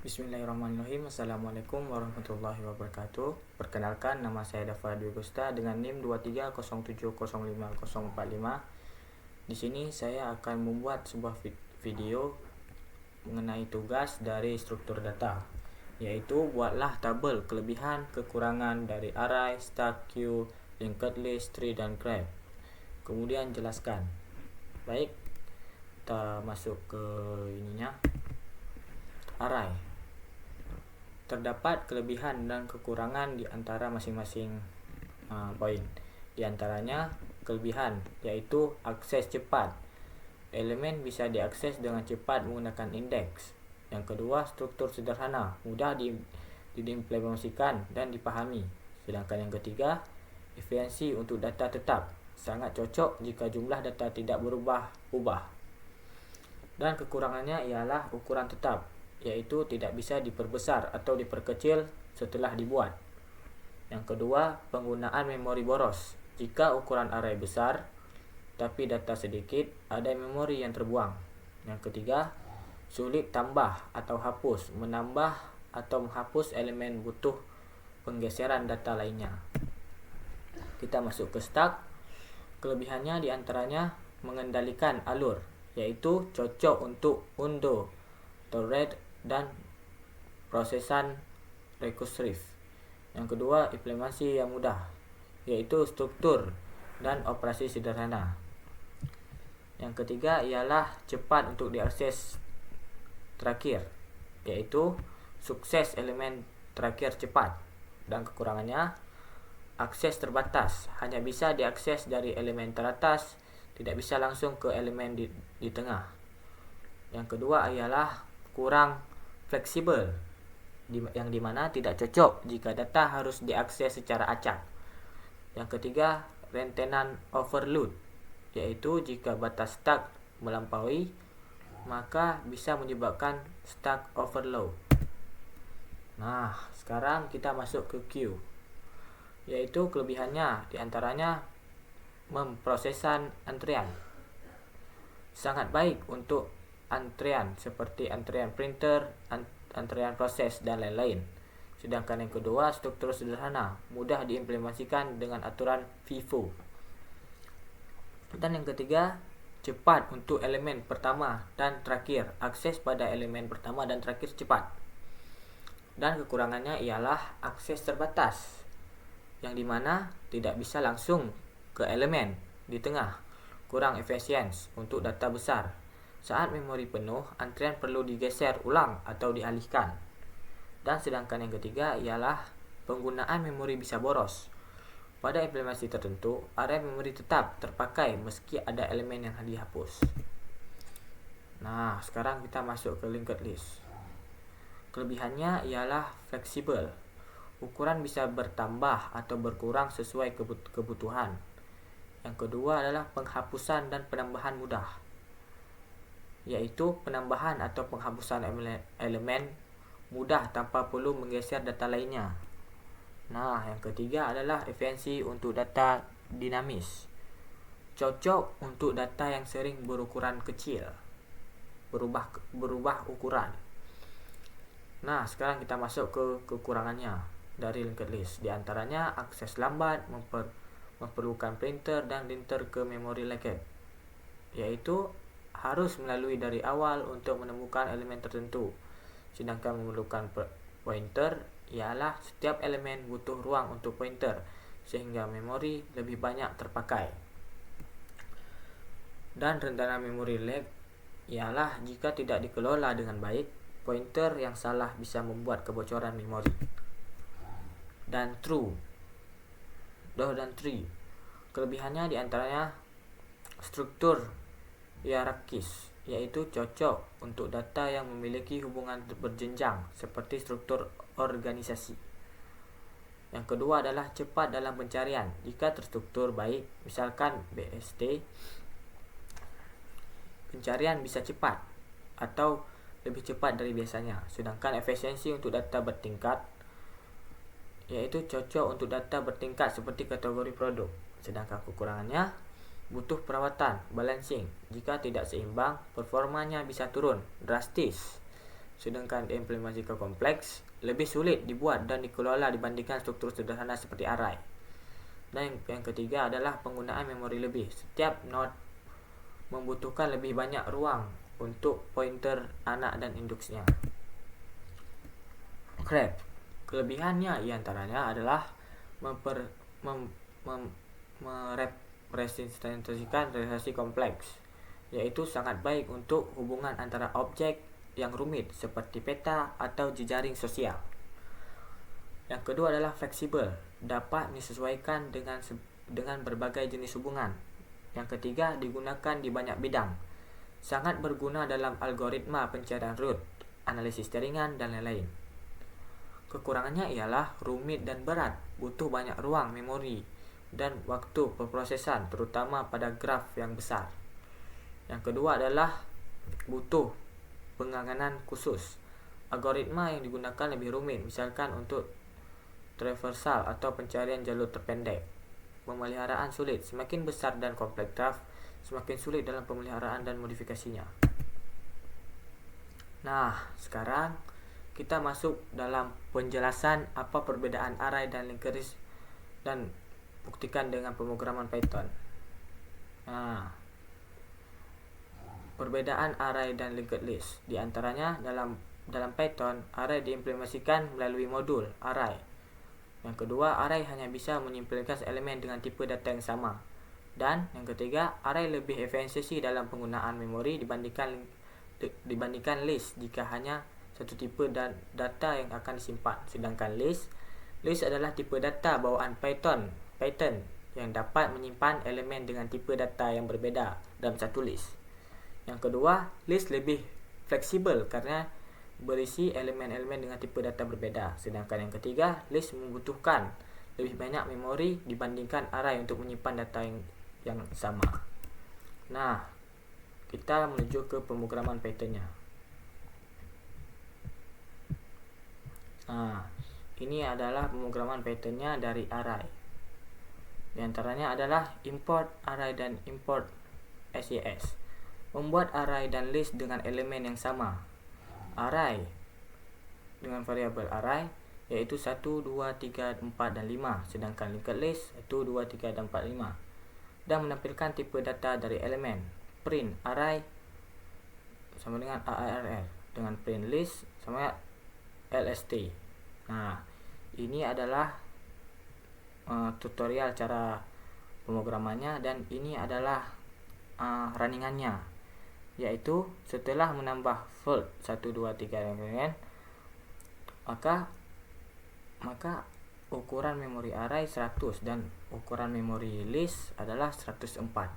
Bismillahirrahmanirrahim. Assalamualaikum warahmatullahi wabarakatuh. Perkenalkan, nama saya Dafa Dwi Gusta dengan NIM 2307050045. Di sini saya akan membuat sebuah video mengenai tugas dari struktur data, yaitu buatlah tabel kelebihan kekurangan dari array, stack, queue, linked list, tree, dan graph. Kemudian jelaskan. Baik, kita masuk ke array. Terdapat kelebihan dan kekurangan di antara masing-masing poin. Di antaranya kelebihan yaitu akses cepat. Elemen bisa diakses dengan cepat menggunakan indeks. Yang kedua, struktur sederhana, mudah diimplementasikan dan dipahami. Sedangkan yang ketiga, efisiensi untuk data tetap, sangat cocok jika jumlah data tidak berubah-ubah. Dan kekurangannya ialah ukuran tetap, yaitu tidak bisa diperbesar atau diperkecil setelah dibuat. Yang kedua, penggunaan memori boros. Jika ukuran array besar tapi data sedikit, ada memori yang terbuang. Yang ketiga, sulit tambah atau hapus, menambah atau menghapus elemen butuh penggeseran data lainnya. Kita masuk ke stack. Kelebihannya diantaranya mengendalikan alur, yaitu cocok untuk undo, thread, dan prosesan rekursif. Yang kedua, implementasi yang mudah, yaitu struktur dan operasi sederhana. Yang ketiga ialah cepat untuk diakses terakhir, yaitu sukses elemen terakhir cepat. Dan kekurangannya, akses terbatas, hanya bisa diakses dari elemen teratas, tidak bisa langsung ke elemen di tengah. Yang kedua ialah kurang fleksibel, yang dimana tidak cocok jika data harus diakses secara acak. Yang ketiga, rentetan overload, yaitu jika batas stack melampaui, maka bisa menyebabkan stack overload. Nah, sekarang kita masuk ke queue, yaitu kelebihannya diantaranya memprosesan antrian. Sangat baik untuk antrian seperti antrian printer, antrian proses, dan lain-lain. Sedangkan yang kedua, struktur sederhana, mudah diimplementasikan dengan aturan FIFO. Dan yang ketiga, cepat untuk elemen pertama dan terakhir, akses pada elemen pertama dan terakhir cepat. Dan kekurangannya ialah akses terbatas, yang dimana tidak bisa langsung ke elemen di tengah, kurang efisien untuk data besar. Saat memori penuh, antrian perlu digeser ulang atau dialihkan. Dan sedangkan yang ketiga ialah penggunaan memori bisa boros. Pada implementasi tertentu, area memori tetap terpakai meski ada elemen yang dihapus. Nah, sekarang kita masuk ke linked list. Kelebihannya ialah fleksibel. Ukuran bisa bertambah atau berkurang sesuai kebutuhan. Yang kedua adalah penghapusan dan penambahan mudah, yaitu penambahan atau penghapusan elemen mudah tanpa perlu menggeser data lainnya. Nah, yang ketiga adalah efisiensi untuk data dinamis, cocok untuk data yang sering berukuran kecil, berubah ukuran. Nah, sekarang kita masuk ke kekurangannya dari linked list. Di antaranya akses lambat, memerlukan printer dan linter ke memori leaked, yaitu harus melalui dari awal untuk menemukan elemen tertentu. Sedangkan memerlukan pointer ialah setiap elemen butuh ruang untuk pointer, sehingga memori lebih banyak terpakai. Dan rencana memori leak ialah jika tidak dikelola dengan baik, pointer yang salah bisa membuat kebocoran memori. Dan true dan tree, kelebihannya diantaranya struktur hierarkis, yaitu cocok untuk data yang memiliki hubungan berjenjang seperti struktur organisasi. Yang kedua adalah cepat dalam pencarian. Jika terstruktur baik, misalkan BST, pencarian bisa cepat atau lebih cepat dari biasanya. Sedangkan efisiensi untuk data bertingkat, yaitu cocok untuk data bertingkat seperti kategori produk. Sedangkan kekurangannya butuh perawatan, balancing. Jika tidak seimbang, performanya bisa turun drastis. sedangkan implementasi ke kompleks lebih sulit dibuat dan dikelola dibandingkan struktur sederhana seperti array. Dan yang ketiga adalah penggunaan memori lebih. Setiap node membutuhkan lebih banyak ruang untuk pointer anak dan induksnya. Kelebihannya iantaranya adalah merepresentasikan relasi kompleks, yaitu sangat baik untuk hubungan antara objek yang rumit seperti peta atau jejaring sosial. Yang kedua adalah fleksibel, dapat disesuaikan dengan berbagai jenis hubungan. Yang ketiga, digunakan di banyak bidang, sangat berguna dalam algoritma pencarian root, analisis jaringan, dan lain-lain. Kekurangannya ialah rumit dan berat, butuh banyak ruang memori dan waktu perprosesan, terutama pada graf yang besar. Yang kedua adalah butuh penanganan khusus. Algoritma yang digunakan lebih rumit, misalkan untuk traversal atau pencarian jalur terpendek. Pemeliharaan sulit, semakin besar dan kompleks graf, semakin sulit dalam pemeliharaan dan modifikasinya. Nah, sekarang kita masuk dalam penjelasan apa perbedaan array dan linked list dan buktikan dengan pemrograman Python. Nah, perbedaan array dan linked list. Di antaranya dalam Python, array diimplementasikan melalui modul array. Yang kedua, array hanya bisa menyimpulkan elemen dengan tipe data yang sama. Dan yang ketiga, array lebih efisiensi dalam penggunaan memori dibandingkan list jika hanya satu tipe data yang akan disimpan. Sedangkan list adalah tipe data bawaan Python yang dapat menyimpan elemen dengan tipe data yang berbeda dalam satu list. Yang kedua, list lebih fleksibel karena berisi elemen-elemen dengan tipe data berbeda. Sedangkan yang ketiga, list membutuhkan lebih banyak memori dibandingkan array untuk menyimpan data yang sama. Nah, kita menuju ke pemrograman Python-nya. Nah, ini adalah pemrograman Python-nya dari array. Di antaranya adalah import array dan import SES. Membuat array dan list dengan elemen yang sama. Array dengan variabel array yaitu 1, 2, 3, 4, dan 5. Sedangkan linked list 1, 2, 3, dan 4, 5. Dan menampilkan tipe data dari elemen. Print array sama dengan ARR. Dengan print list sama LST. Nah, ini adalah tutorial cara pemrogramannya, dan ini adalah runningannya, yaitu setelah menambah float 1, 2, 3 dan lain-lain, maka ukuran memori array 100 dan ukuran memori list adalah 104.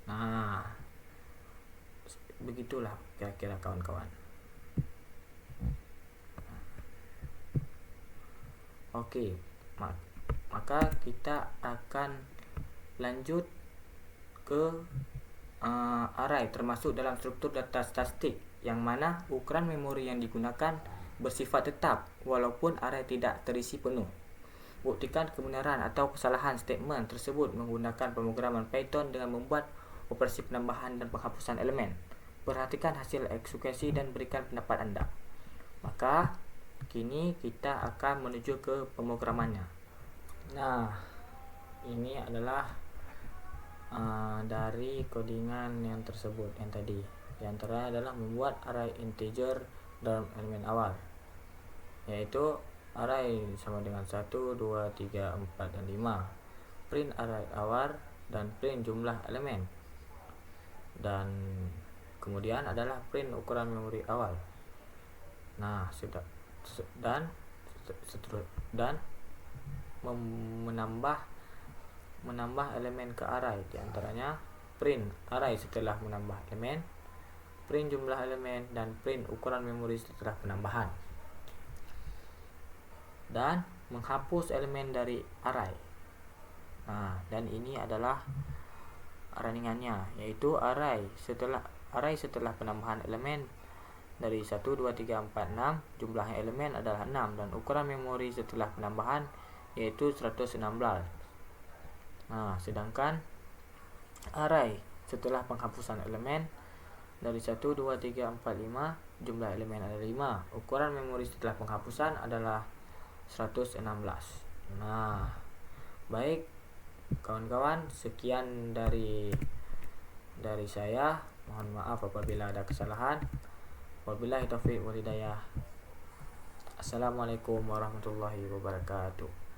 Nah, begitulah kira-kira kawan-kawan. Oke, maka kita akan lanjut ke array, termasuk dalam struktur data statistik, yang mana ukuran memori yang digunakan bersifat tetap walaupun array tidak terisi penuh. Buktikan kebenaran atau kesalahan statement tersebut menggunakan pemrograman Python dengan membuat operasi penambahan dan penghapusan elemen. Perhatikan hasil eksekusi dan berikan pendapat Anda. Maka kini kita akan menuju ke pemrogramannya. Nah, ini adalah dari codingan yang tersebut yang tadi. Di antara adalah membuat array integer dalam elemen awal, yaitu array sama dengan 1, 2, 3, 4, dan 5. Print array awal dan print jumlah elemen. Dan kemudian adalah print ukuran memori awal. Nah, dan menambah elemen ke array, di antaranya print array setelah menambah elemen, print jumlah elemen, dan print ukuran memori setelah penambahan, dan menghapus elemen dari array. Nah, dan ini adalah runningannya, yaitu array setelah penambahan elemen dari 1, 2, 3, 4, 6, jumlah elemen adalah 6, dan ukuran memori setelah penambahan yaitu 116. Nah, sedangkan array setelah penghapusan elemen dari 1, 2, 3, 4, 5, jumlah elemen ada 5. Ukuran memori setelah penghapusan adalah 116. Nah, baik kawan-kawan, sekian dari saya. Mohon maaf apabila ada kesalahan. Wabillahi taufiq wal hidayah. Assalamualaikum warahmatullahi wabarakatuh.